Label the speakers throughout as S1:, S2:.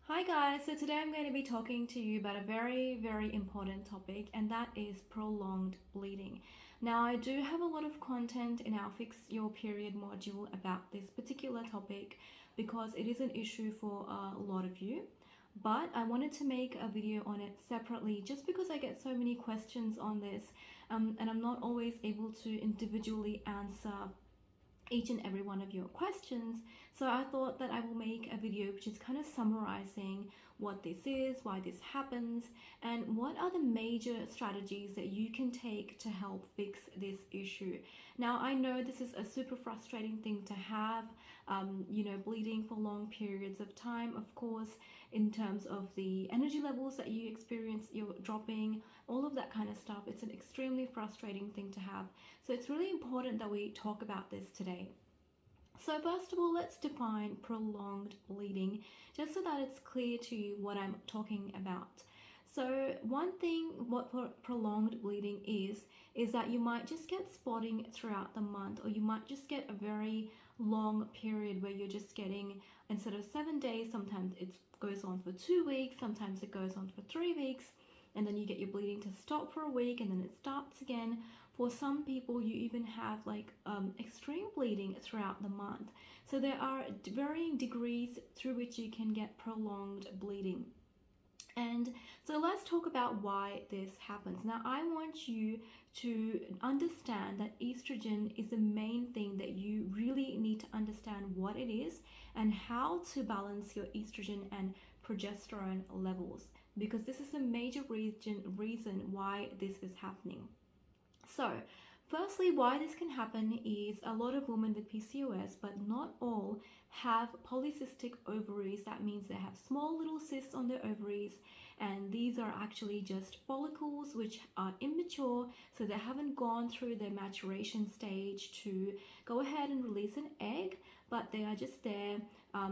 S1: Hi guys, so today I'm going to be talking to you about a very important topic, and that is prolonged bleeding. Now, I do have a lot of content in our Fix Your Period module about this particular topic because it is an issue for a lot of you. But I wanted to make a video on it separately just because I get so many questions on this, and I'm not always able to individually answer each and every one of your questions. So I thought that I will make a video which is kind of summarizing what this is, why this happens, and what are the major strategies that you can take to help fix this issue. Now, I know this is a super frustrating thing to have, bleeding for long periods of time, of course, in terms of the energy levels that you experience, you're dropping, all of that kind of stuff. It's an extremely frustrating thing to have. So it's really important that we talk about this today. So first of all, let's define prolonged bleeding, just so that it's clear to you what I'm talking about. So one thing what prolonged bleeding is that you might just get spotting throughout the month, or you might just get a very long period where you're just getting, instead of 7 days, sometimes it goes on for 2 weeks, sometimes it goes on for 3 weeks, and then you get your bleeding to stop for a week and then it starts again. For some people, you even have extreme bleeding throughout the month. So there are varying degrees through which you can get prolonged bleeding. And so let's talk about why this happens. Now, I want you to understand that estrogen is the main thing that you really need to understand what it is and how to balance your estrogen and progesterone levels, because this is a major reason why this is happening. So, firstly, why this can happen is a lot of women with PCOS, but not all, have polycystic ovaries. That means they have small little cysts on their ovaries, and these are actually just follicles which are immature, so they haven't gone through their maturation stage to go ahead and release an egg, but they are just there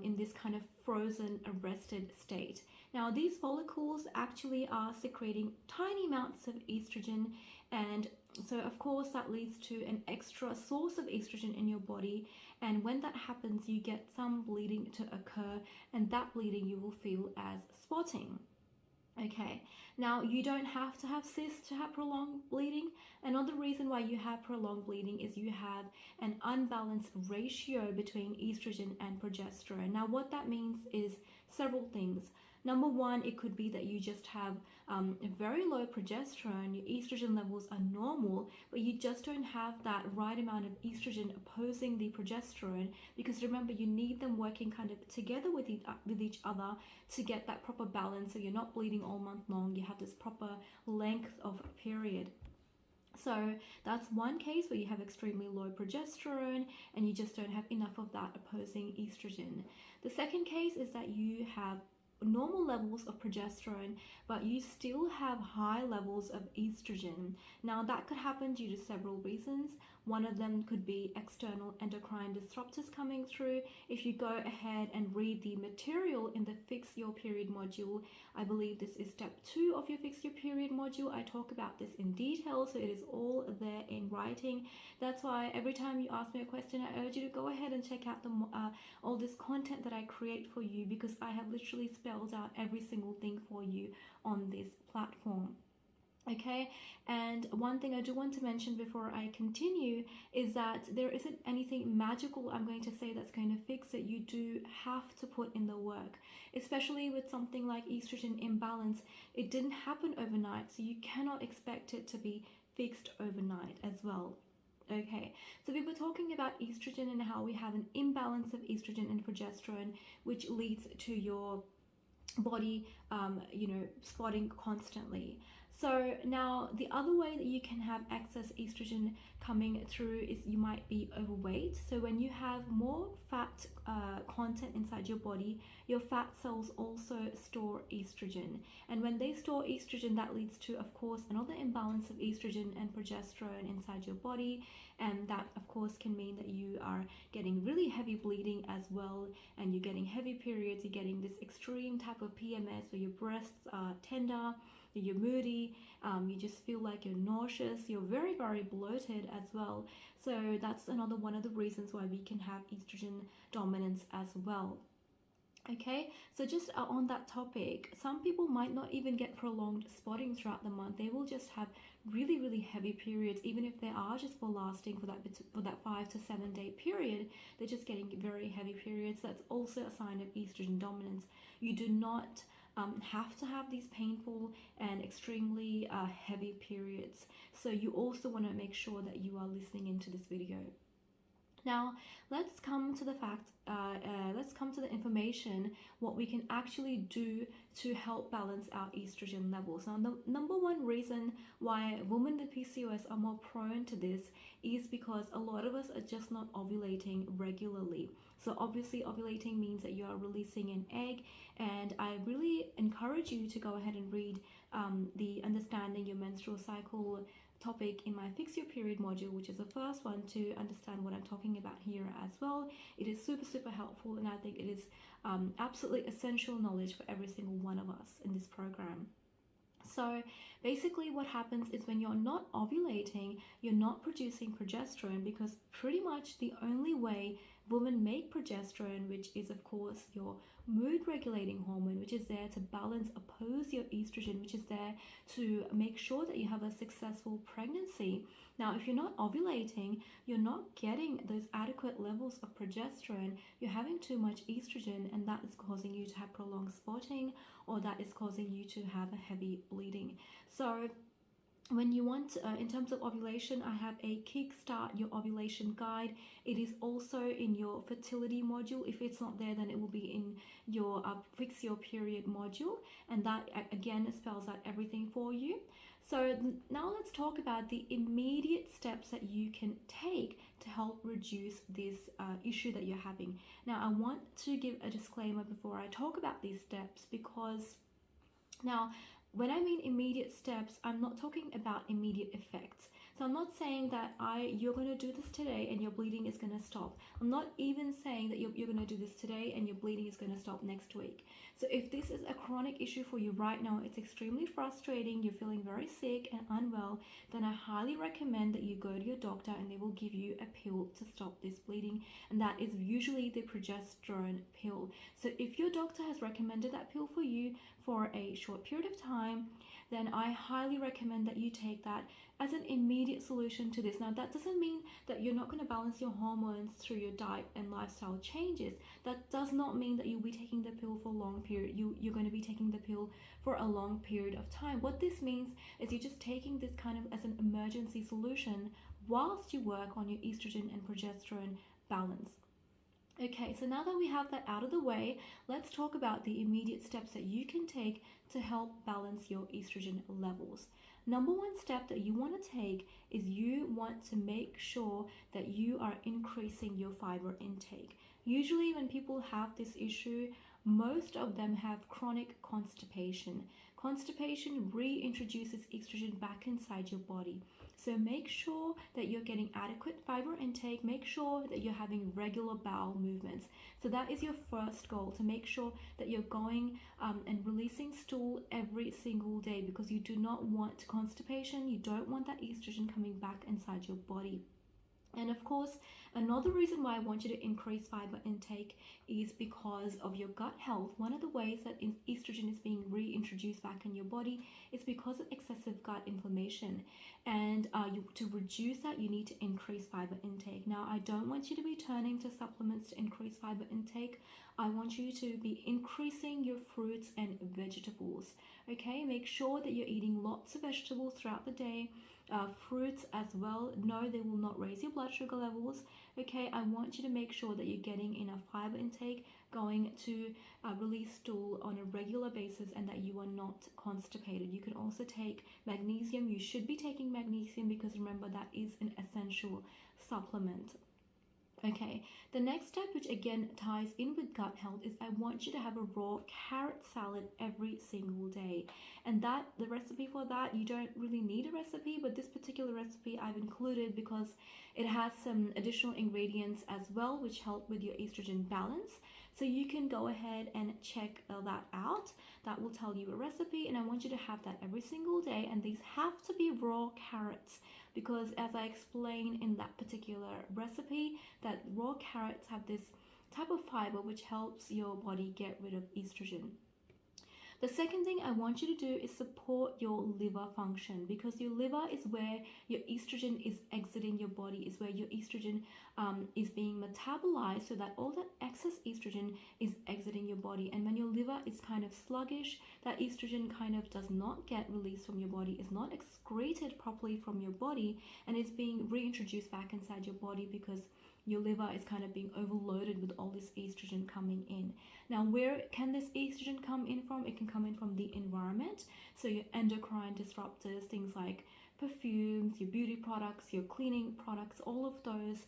S1: in this kind of frozen, arrested state. Now, these follicles actually are secreting tiny amounts of estrogen, and so of course that leads to an extra source of estrogen in your body, and when that happens you get some bleeding to occur, and that bleeding you will feel as spotting. Okay, now you don't have to have cysts to have prolonged bleeding. Another reason why you have prolonged bleeding is you have an unbalanced ratio between estrogen and progesterone. Now, what that means is several things. Number one, it could be that you just have a very low progesterone, your estrogen levels are normal, but you just don't have that right amount of estrogen opposing the progesterone, because remember, you need them working kind of together with each other to get that proper balance, so you're not bleeding all month long, you have this proper length of period. So that's one case where you have extremely low progesterone and you just don't have enough of that opposing estrogen. The second case is that you have normal levels of progesterone, but you still have high levels of estrogen. Now, that could happen due to several reasons. One of them could be external endocrine disruptors coming through. If you go ahead and read the material in the Fix Your Period module, I believe this is step 2 of your Fix Your Period module, I talk about this in detail, so it is all there in writing. That's why every time you ask me a question, I urge you to go ahead and check out all this content that I create for you, because I have literally spelled out every single thing for you on this platform. Okay, and one thing I do want to mention before I continue is that there isn't anything magical I'm going to say that's going to fix it. You do have to put in the work, especially with something like estrogen imbalance. It didn't happen overnight, so you cannot expect it to be fixed overnight as well. Okay, so we were talking about estrogen and how we have an imbalance of estrogen and progesterone, which leads to your body spotting constantly. So now the other way that you can have excess estrogen coming through is you might be overweight. So when you have more fat content inside your body, your fat cells also store estrogen, and when they store estrogen, that leads to, of course, another imbalance of estrogen and progesterone inside your body, and that of course can mean that you are getting really heavy bleeding as well, and you're getting heavy periods, you're getting this extreme type of PMS where your breasts are tender, you're moody, you just feel like you're nauseous, you're very bloated as well. So that's another one of the reasons why we can have estrogen dominance as well. Okay, so just on that topic, some people might not even get prolonged spotting throughout the month. They will just have really, really heavy periods, even if they are just for lasting for that 5 to 7 day period. They're just getting very heavy periods. That's also a sign of estrogen dominance. You do not have to have these painful and extremely heavy periods. So you also want to make sure that you are listening into this video. Now, let's come to the information, what we can actually do to help balance our estrogen levels. Now, the number one reason why women with PCOS are more prone to this is because a lot of us are just not ovulating regularly. So obviously ovulating means that you are releasing an egg, and I really encourage you to go ahead and read the Understanding Your Menstrual Cycle topic in my Fix Your Period module, which is the first one, to understand what I'm talking about here as well. It is super helpful, and I think it is absolutely essential knowledge for every single one of us in this program. So basically what happens is when you're not ovulating, you're not producing progesterone, because pretty much the only way women make progesterone, which is of course your mood regulating hormone, which is there to balance, oppose your estrogen, which is there to make sure that you have a successful pregnancy. Now, if you're not ovulating, you're not getting those adequate levels of progesterone, you're having too much estrogen, and that is causing you to have prolonged spotting, or that is causing you to have a heavy bleeding. So when you want, in terms of ovulation, I have a Kickstart Your Ovulation Guide. It is also in your fertility module. If it's not there, then it will be in your Fix Your Period module, and that again spells out everything for you. So now let's talk about the immediate steps that you can take to help reduce this issue that you're having. Now, I want to give a disclaimer before I talk about these steps, because now, when I mean immediate steps, I'm not talking about immediate effects. So I'm not saying that you're going to do this today and your bleeding is going to stop. I'm not even saying that you're going to do this today and your bleeding is going to stop next week. So if this is a chronic issue for you right now, it's extremely frustrating, you're feeling very sick and unwell, then I highly recommend that you go to your doctor and they will give you a pill to stop this bleeding, and that is usually the progesterone pill. So if your doctor has recommended that pill for you for a short period of time, then I highly recommend that you take that as an immediate solution to this. Now, that doesn't mean that you're not going to balance your hormones through your diet and lifestyle changes. That does not mean that you'll be taking the pill for a long period. You're going to be taking the pill for a long period of time. What this means is you're just taking this kind of as an emergency solution whilst you work on your estrogen and progesterone balance. Okay, so now that we have that out of the way, let's talk about the immediate steps that you can take to help balance your estrogen levels. Number one step that you want to take is you want to make sure that you are increasing your fiber intake. Usually when people have this issue, most of them have chronic constipation. Constipation reintroduces estrogen back inside your body. So make sure that you're getting adequate fiber intake. Make sure that you're having regular bowel movements. So that is your first goal, to make sure that you're going and releasing stool every single day, because you do not want constipation. You don't want that estrogen coming back inside your body. And of course, another reason why I want you to increase fiber intake is because of your gut health. One of the ways that estrogen is being reintroduced back in your body is because of excessive gut inflammation. And to reduce that, you need to increase fiber intake. Now, I don't want you to be turning to supplements to increase fiber intake. I want you to be increasing your fruits and vegetables. Okay, make sure that you're eating lots of vegetables throughout the day. Fruits as well. No, they will not raise your blood sugar levels. Okay, I want you to make sure that you're getting enough fiber intake, going to release stool on a regular basis, and that you are not constipated. You can also take magnesium. You should be taking magnesium, because remember, that is an essential supplement. Okay, the next step, which again ties in with gut health, is I want you to have a raw carrot salad every single day. And that, the recipe for that, you don't really need a recipe, but this particular recipe I've included because it has some additional ingredients as well, which help with your estrogen balance. So you can go ahead and check that out. That will tell you a recipe, and I want you to have that every single day. And these have to be raw carrots, because as I explained in that particular recipe, that raw carrots have this type of fiber which helps your body get rid of estrogen. The second thing I want you to do is support your liver function, because your liver is where your estrogen is exiting your body, is where your estrogen is being metabolized, so that all that excess estrogen is exiting your body. And when your liver is kind of sluggish, that estrogen kind of does not get released from your body, is not excreted properly from your body, and it's being reintroduced back inside your body because your liver is kind of being overloaded with all this estrogen coming in. Now, where can this estrogen come in from? It can come in from the environment. So your endocrine disruptors, things like perfumes, your beauty products, your cleaning products, all of those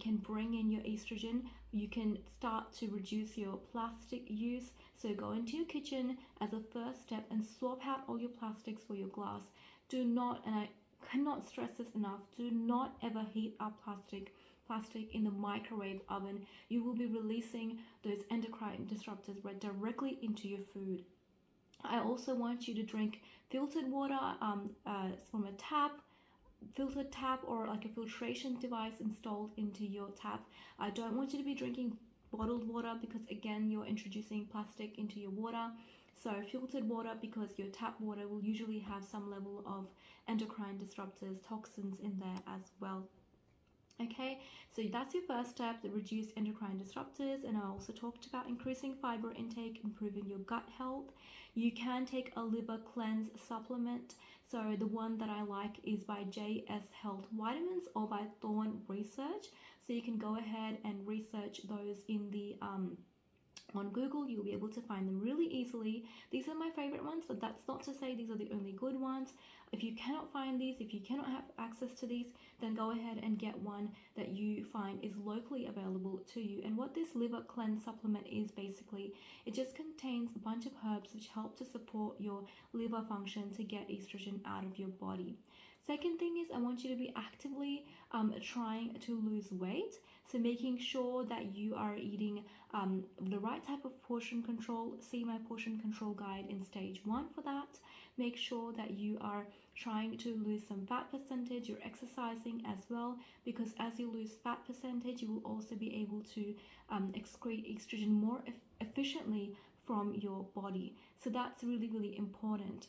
S1: can bring in your estrogen. You can start to reduce your plastic use. So go into your kitchen as a first step and swap out all your plastics for your glass. Do not, and I cannot stress this enough, do not ever heat up plastic in the microwave oven. You will be releasing those endocrine disruptors right directly into your food. I also want you to drink filtered water from a tap, filtered tap, or like a filtration device installed into your tap. I don't want you to be drinking bottled water, because again, you're introducing plastic into your water. So filtered water, because your tap water will usually have some level of endocrine disruptors, toxins in there as well. Okay, so that's your first step, the reduce endocrine disruptors. And I also talked about increasing fiber intake, improving your gut health. You can take a liver cleanse supplement. So the one that I like is by JS Health Vitamins or by Thorne Research. So you can go ahead and research those in the on Google. You'll be able to find them really easily. These are my favorite ones, but that's not to say these are the only good ones. If you cannot find these, if you cannot have access to these, then go ahead and get one that you find is locally available to you. And what this liver cleanse supplement is, basically, it just contains a bunch of herbs which help to support your liver function to get estrogen out of your body. Second thing is, I want you to be actively trying to lose weight. So making sure that you are eating the right type of portion control. See my portion control guide in stage 1 for that. Make sure that you are trying to lose some fat percentage. You're exercising as well, because as you lose fat percentage, you will also be able to excrete estrogen more efficiently from your body. So that's really, really important.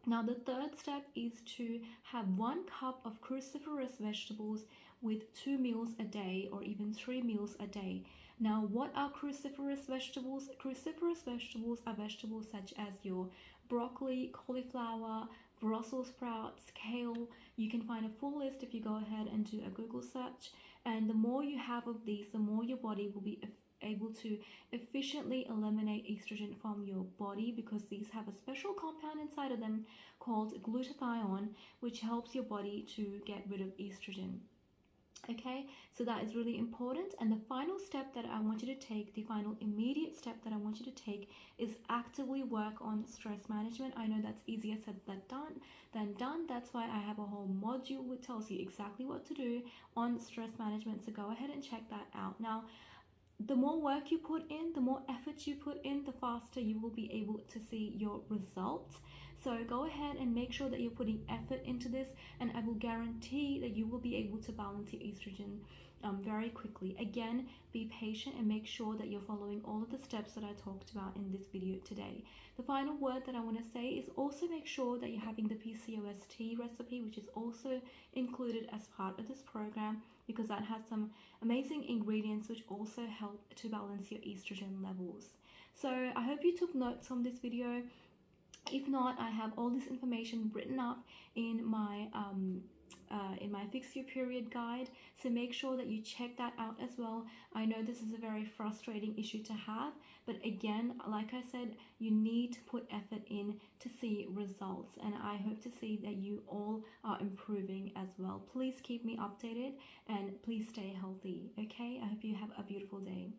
S1: Now, the third step is to have 1 cup of cruciferous vegetables with 2 meals a day, or even 3 meals a day. Now, what are cruciferous vegetables? Cruciferous vegetables are vegetables such as your broccoli, cauliflower, Brussels sprouts, kale. You can find a full list if you go ahead and do a Google search. And the more you have of these, the more your body will be able to efficiently eliminate estrogen from your body, because these have a special compound inside of them called glutathione, which helps your body to get rid of estrogen. Okay, so that is really important. And the final step that I want you to take, the final immediate step that I want you to take, is actively work on stress management. I know that's easier said than done. That's why I have a whole module which tells you exactly what to do on stress management. So go ahead and check that out. Now, the more work you put in, the more effort you put in, the faster you will be able to see your results. So go ahead and make sure that you're putting effort into this, and I will guarantee that you will be able to balance your estrogen very quickly. Again, be patient and make sure that you're following all of the steps that I talked about in this video today. The final word that I want to say is also make sure that you're having the PCOS tea recipe, which is also included as part of this program, because that has some amazing ingredients which also help to balance your estrogen levels. So I hope you took notes from this video. If not, I have all this information written up in my Fix Your Period guide, so make sure that you check that out as well. I know this is a very frustrating issue to have, but again, like I said, you need to put effort in to see results, and I hope to see that you all are improving as well. Please keep me updated and please stay healthy, okay? I hope you have a beautiful day.